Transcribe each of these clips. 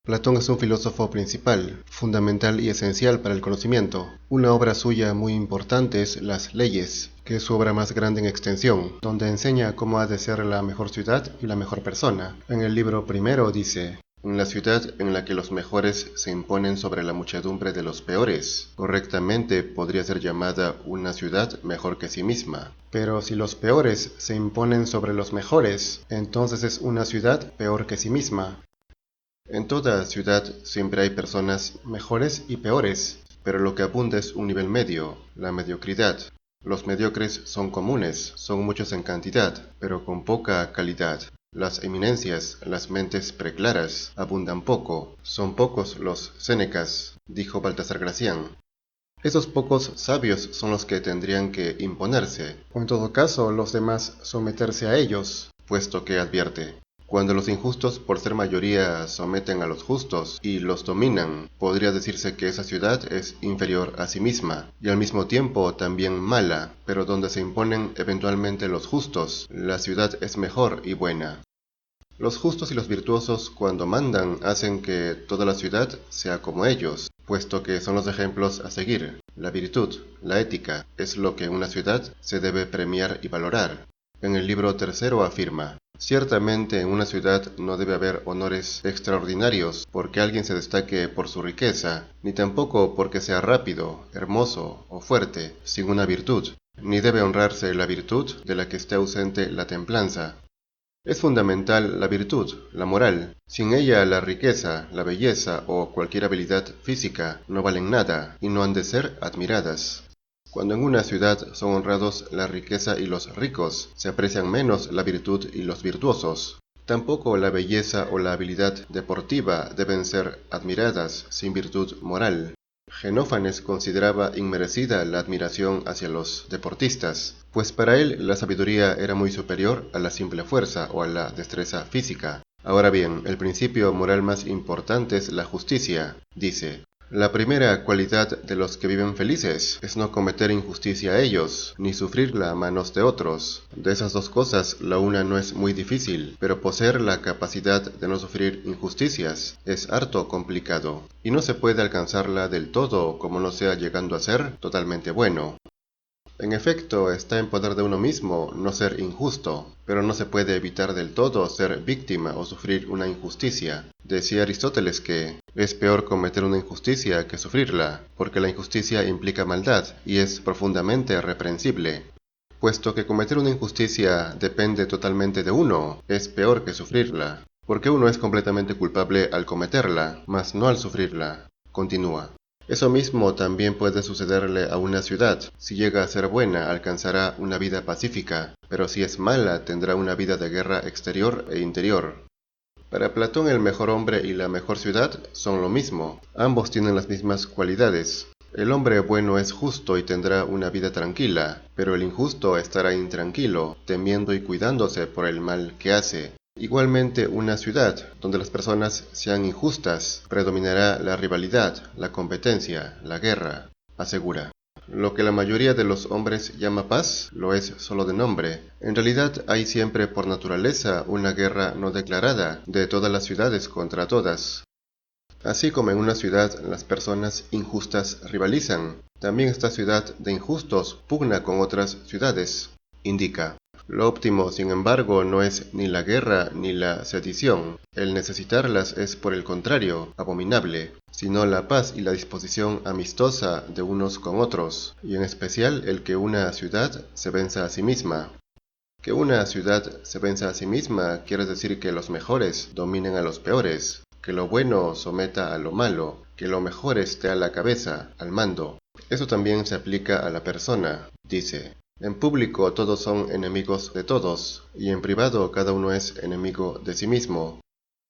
Platón es un filósofo principal, fundamental y esencial para el conocimiento. Una obra suya muy importante es Las Leyes, que es su obra más grande en extensión, donde enseña cómo ha de ser la mejor ciudad y la mejor persona. En el libro primero dice: en la ciudad en la que los mejores se imponen sobre la muchedumbre de los peores, correctamente podría ser llamada una ciudad mejor que sí misma. Pero si los peores se imponen sobre los mejores, entonces es una ciudad peor que sí misma. En toda ciudad siempre hay personas mejores y peores, pero lo que abunda es un nivel medio, la mediocridad. Los mediocres son comunes, son muchos en cantidad, pero con poca calidad. Las eminencias, las mentes preclaras, abundan poco. Son pocos los Sénecas, dijo Baltasar Gracián. Esos pocos sabios son los que tendrían que imponerse, o en todo caso los demás someterse a ellos, puesto que advierte: cuando los injustos por ser mayoría someten a los justos y los dominan, podría decirse que esa ciudad es inferior a sí misma, y al mismo tiempo también mala, pero donde se imponen eventualmente los justos, la ciudad es mejor y buena. Los justos y los virtuosos, cuando mandan, hacen que toda la ciudad sea como ellos, puesto que son los ejemplos a seguir. La virtud, la ética, es lo que en una ciudad se debe premiar y valorar. En el libro tercero afirma: ciertamente en una ciudad no debe haber honores extraordinarios porque alguien se destaque por su riqueza, ni tampoco porque sea rápido, hermoso o fuerte, sin una virtud, ni debe honrarse la virtud de la que esté ausente la templanza. Es fundamental la virtud, la moral. Sin ella la riqueza, la belleza o cualquier habilidad física no valen nada y no han de ser admiradas. Cuando en una ciudad son honrados la riqueza y los ricos, se aprecian menos la virtud y los virtuosos. Tampoco la belleza o la habilidad deportiva deben ser admiradas sin virtud moral. Genófanes consideraba inmerecida la admiración hacia los deportistas, pues para él la sabiduría era muy superior a la simple fuerza o a la destreza física. Ahora bien, el principio moral más importante es la justicia. Dice: la primera cualidad de los que viven felices es no cometer injusticia a ellos, ni sufrirla a manos de otros. De esas dos cosas, la una no es muy difícil, pero poseer la capacidad de no sufrir injusticias es harto complicado, y no se puede alcanzarla del todo como no sea llegando a ser totalmente bueno. En efecto, está en poder de uno mismo no ser injusto, pero no se puede evitar del todo ser víctima o sufrir una injusticia. Decía Aristóteles que es peor cometer una injusticia que sufrirla, porque la injusticia implica maldad y es profundamente reprensible. Puesto que cometer una injusticia depende totalmente de uno, es peor que sufrirla, porque uno es completamente culpable al cometerla, mas no al sufrirla. Continúa: eso mismo también puede sucederle a una ciudad. Si llega a ser buena, alcanzará una vida pacífica, pero si es mala, tendrá una vida de guerra exterior e interior. Para Platón, el mejor hombre y la mejor ciudad son lo mismo. Ambos tienen las mismas cualidades. El hombre bueno es justo y tendrá una vida tranquila, pero el injusto estará intranquilo, temiendo y cuidándose por el mal que hace. Igualmente, una ciudad donde las personas sean injustas, predominará la rivalidad, la competencia, la guerra, asegura. Lo que la mayoría de los hombres llama paz, lo es solo de nombre. En realidad hay siempre por naturaleza una guerra no declarada de todas las ciudades contra todas. Así como en una ciudad las personas injustas rivalizan, también esta ciudad de injustos pugna con otras ciudades, indica. Lo óptimo, sin embargo, no es ni la guerra ni la sedición. El necesitarlas es, por el contrario, abominable, sino la paz y la disposición amistosa de unos con otros, y en especial el que una ciudad se venza a sí misma. Que una ciudad se venza a sí misma quiere decir que los mejores dominen a los peores, que lo bueno someta a lo malo, que lo mejor esté a la cabeza, al mando. Eso también se aplica a la persona, dice. En público todos son enemigos de todos, y en privado cada uno es enemigo de sí mismo.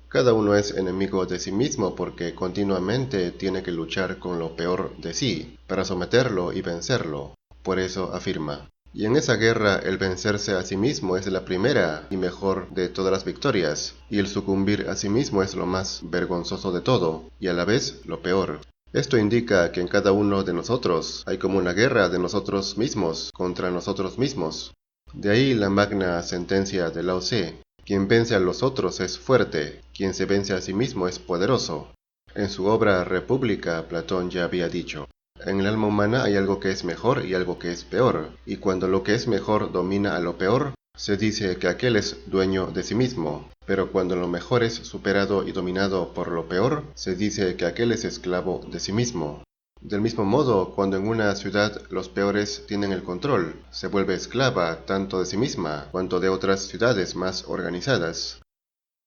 Cada uno es enemigo de sí mismo porque continuamente tiene que luchar con lo peor de sí, para someterlo y vencerlo. Por eso afirma: y en esa guerra el vencerse a sí mismo es la primera y mejor de todas las victorias, y el sucumbir a sí mismo es lo más vergonzoso de todo, y a la vez lo peor. Esto indica que en cada uno de nosotros hay como una guerra de nosotros mismos contra nosotros mismos. De ahí la magna sentencia de Lao Tse: Quien vence a los otros es fuerte, quien se vence a sí mismo es poderoso. En su obra República, Platón ya había dicho: en el alma humana hay algo que es mejor y algo que es peor, y cuando lo que es mejor domina a lo peor, se dice que aquel es dueño de sí mismo, pero cuando lo mejor es superado y dominado por lo peor, se dice que aquel es esclavo de sí mismo. Del mismo modo, cuando en una ciudad los peores tienen el control, se vuelve esclava tanto de sí misma cuanto de otras ciudades más organizadas.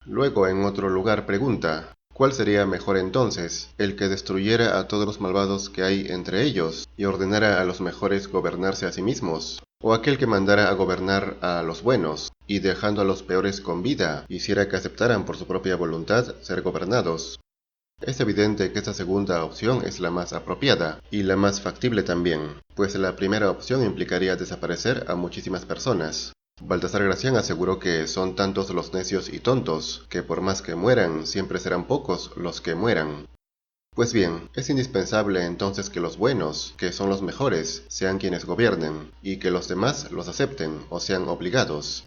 Luego, en otro lugar pregunta: ¿cuál sería mejor entonces, el que destruyera a todos los malvados que hay entre ellos y ordenara a los mejores gobernarse a sí mismos? ¿O aquel que mandara a gobernar a los buenos y, dejando a los peores con vida, hiciera que aceptaran por su propia voluntad ser gobernados? Es evidente que esta segunda opción es la más apropiada y la más factible también, pues la primera opción implicaría desaparecer a muchísimas personas. Baltasar Gracián aseguró que son tantos los necios y tontos, que por más que mueran, siempre serán pocos los que mueran. Pues bien, es indispensable entonces que los buenos, que son los mejores, sean quienes gobiernen, y que los demás los acepten o sean obligados.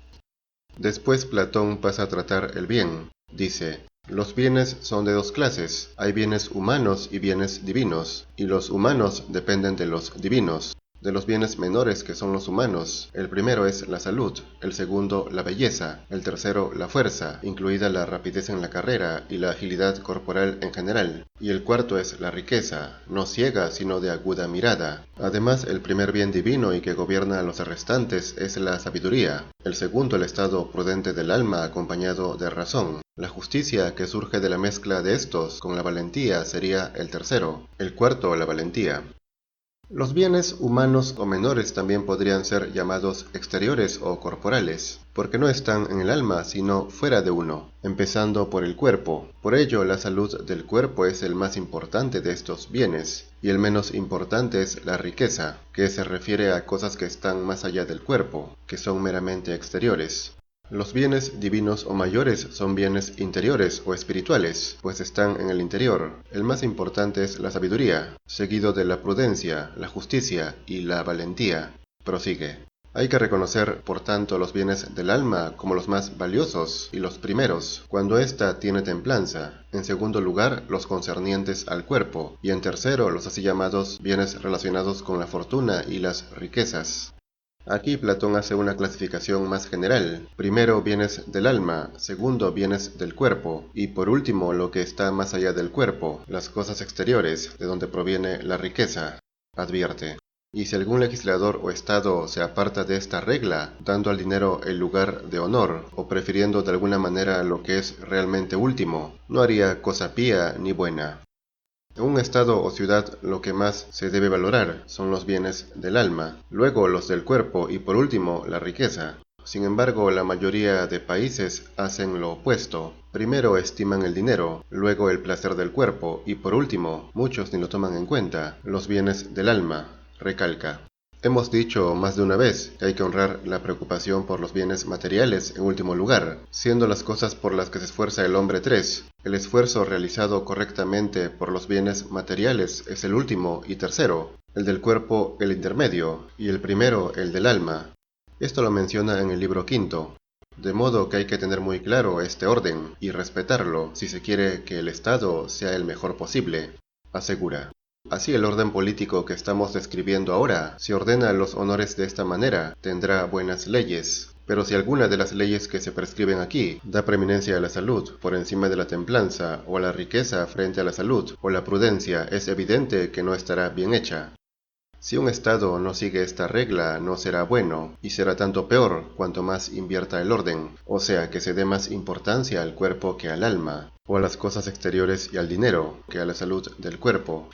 Después Platón pasa a tratar el bien. Dice: los bienes son de dos clases, hay bienes humanos y bienes divinos, y los humanos dependen de los divinos. De los bienes menores que son los humanos, el primero es la salud, el segundo la belleza, el tercero la fuerza, incluida la rapidez en la carrera y la agilidad corporal en general, y el cuarto es la riqueza, no ciega sino de aguda mirada. Además, el primer bien divino y que gobierna a los restantes es la sabiduría, el segundo el estado prudente del alma acompañado de razón. La justicia, que surge de la mezcla de estos con la valentía, sería el tercero, el cuarto la valentía. Los bienes humanos o menores también podrían ser llamados exteriores o corporales, porque no están en el alma sino fuera de uno, empezando por el cuerpo. Por ello, la salud del cuerpo es el más importante de estos bienes, y el menos importante es la riqueza, que se refiere a cosas que están más allá del cuerpo, que son meramente exteriores. Los bienes divinos o mayores son bienes interiores o espirituales, pues están en el interior. El más importante es la sabiduría, seguido de la prudencia, la justicia y la valentía. Prosigue: hay que reconocer, por tanto, los bienes del alma como los más valiosos y los primeros, cuando ésta tiene templanza. En segundo lugar, los concernientes al cuerpo, y en tercero, los así llamados bienes relacionados con la fortuna y las riquezas. Aquí Platón hace una clasificación más general: primero bienes del alma, segundo bienes del cuerpo, y por último lo que está más allá del cuerpo, las cosas exteriores, de donde proviene la riqueza. Advierte: y si algún legislador o estado se aparta de esta regla, dando al dinero el lugar de honor, o prefiriendo de alguna manera lo que es realmente último, no haría cosa pía ni buena. En un estado o ciudad lo que más se debe valorar son los bienes del alma, luego los del cuerpo y por último la riqueza. Sin embargo, la mayoría de países hacen lo opuesto. Primero estiman el dinero, luego el placer del cuerpo y por último, muchos ni lo toman en cuenta, los bienes del alma. Recalca: hemos dicho más de una vez que hay que honrar la preocupación por los bienes materiales en último lugar, siendo las cosas por las que se esfuerza el hombre tres. El esfuerzo realizado correctamente por los bienes materiales es el último y tercero, el del cuerpo el intermedio, y el primero el del alma. Esto lo menciona en el libro quinto, de modo que hay que tener muy claro este orden y respetarlo si se quiere que el Estado sea el mejor posible, asegura. Así, el orden político que estamos describiendo ahora, si ordena los honores de esta manera, tendrá buenas leyes. Pero si alguna de las leyes que se prescriben aquí da preeminencia a la salud por encima de la templanza, o a la riqueza frente a la salud, o la prudencia, es evidente que no estará bien hecha. Si un Estado no sigue esta regla, no será bueno, y será tanto peor cuanto más invierta el orden, o sea que se dé más importancia al cuerpo que al alma, o a las cosas exteriores y al dinero, que a la salud del cuerpo.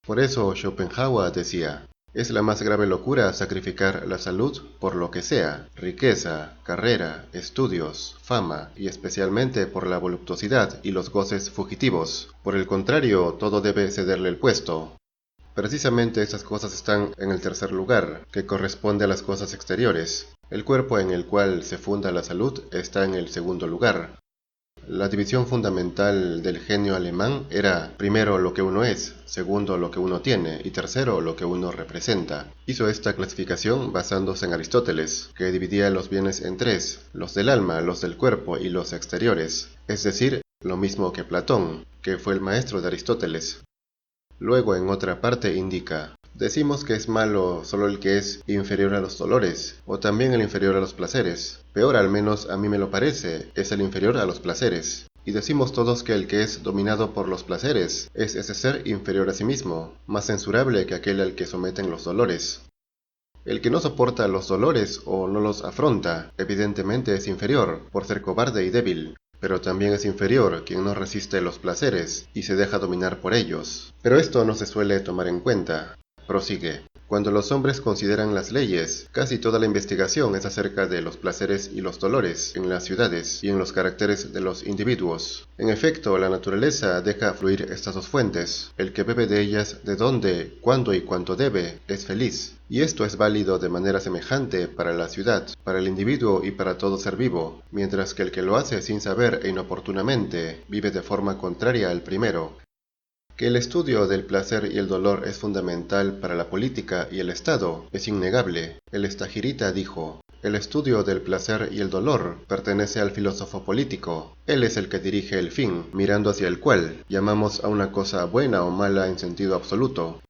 Por eso Schopenhauer decía: es la más grave locura sacrificar la salud por lo que sea, riqueza, carrera, estudios, fama, y especialmente por la voluptuosidad y los goces fugitivos. Por el contrario, todo debe cederle el puesto. Precisamente estas cosas están en el tercer lugar, que corresponde a las cosas exteriores. El cuerpo en el cual se funda la salud está en el segundo lugar. La división fundamental del genio alemán era primero lo que uno es, segundo lo que uno tiene y tercero lo que uno representa. Hizo esta clasificación basándose en Aristóteles, que dividía los bienes en tres, los del alma, los del cuerpo y los exteriores, es decir, lo mismo que Platón, que fue el maestro de Aristóteles. Luego en otra parte indica: decimos que es malo solo el que es inferior a los dolores, o también el inferior a los placeres. Peor, al menos a mí me lo parece, es el inferior a los placeres. Y decimos todos que el que es dominado por los placeres es ese ser inferior a sí mismo, más censurable que aquel al que someten los dolores. El que no soporta los dolores o no los afronta, evidentemente es inferior, por ser cobarde y débil. Pero también es inferior quien no resiste los placeres y se deja dominar por ellos. Pero esto no se suele tomar en cuenta. Prosigue: cuando los hombres consideran las leyes, casi toda la investigación es acerca de los placeres y los dolores en las ciudades y en los caracteres de los individuos. En efecto, la naturaleza deja fluir estas dos fuentes. El que bebe de ellas de dónde, cuándo y cuánto debe, es feliz. Y esto es válido de manera semejante para la ciudad, para el individuo y para todo ser vivo, mientras que el que lo hace sin saber e inoportunamente vive de forma contraria al primero. Que el estudio del placer y el dolor es fundamental para la política y el Estado es innegable. El Stagirita dijo: el estudio del placer y el dolor pertenece al filósofo político. Él es el que dirige el fin, mirando hacia el cual llamamos a una cosa buena o mala en sentido absoluto.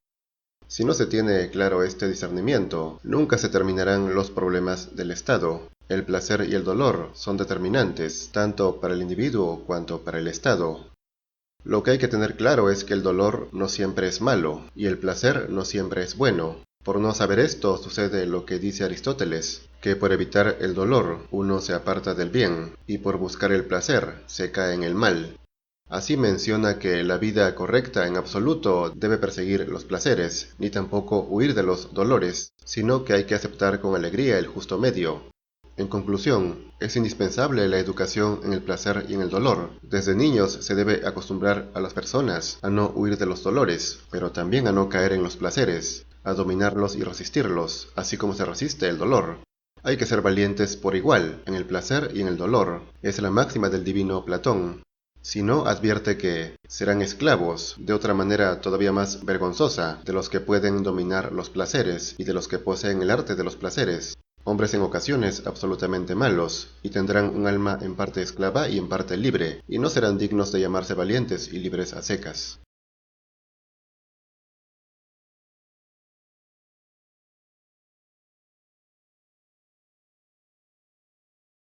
Si no se tiene claro este discernimiento, nunca se terminarán los problemas del Estado. El placer y el dolor son determinantes, tanto para el individuo cuanto para el Estado. Lo que hay que tener claro es que el dolor no siempre es malo, y el placer no siempre es bueno. Por no saber esto, sucede lo que dice Aristóteles, que por evitar el dolor uno se aparta del bien, y por buscar el placer se cae en el mal. Así menciona que la vida correcta en absoluto debe perseguir los placeres, ni tampoco huir de los dolores, sino que hay que aceptar con alegría el justo medio. En conclusión, es indispensable la educación en el placer y en el dolor. Desde niños se debe acostumbrar a las personas a no huir de los dolores, pero también a no caer en los placeres, a dominarlos y resistirlos, así como se resiste el dolor. Hay que ser valientes por igual, en el placer y en el dolor. Es la máxima del divino Platón. Si no, advierte que serán esclavos, de otra manera todavía más vergonzosa, de los que pueden dominar los placeres y de los que poseen el arte de los placeres. Hombres en ocasiones absolutamente malos, y tendrán un alma en parte esclava y en parte libre, y no serán dignos de llamarse valientes y libres a secas.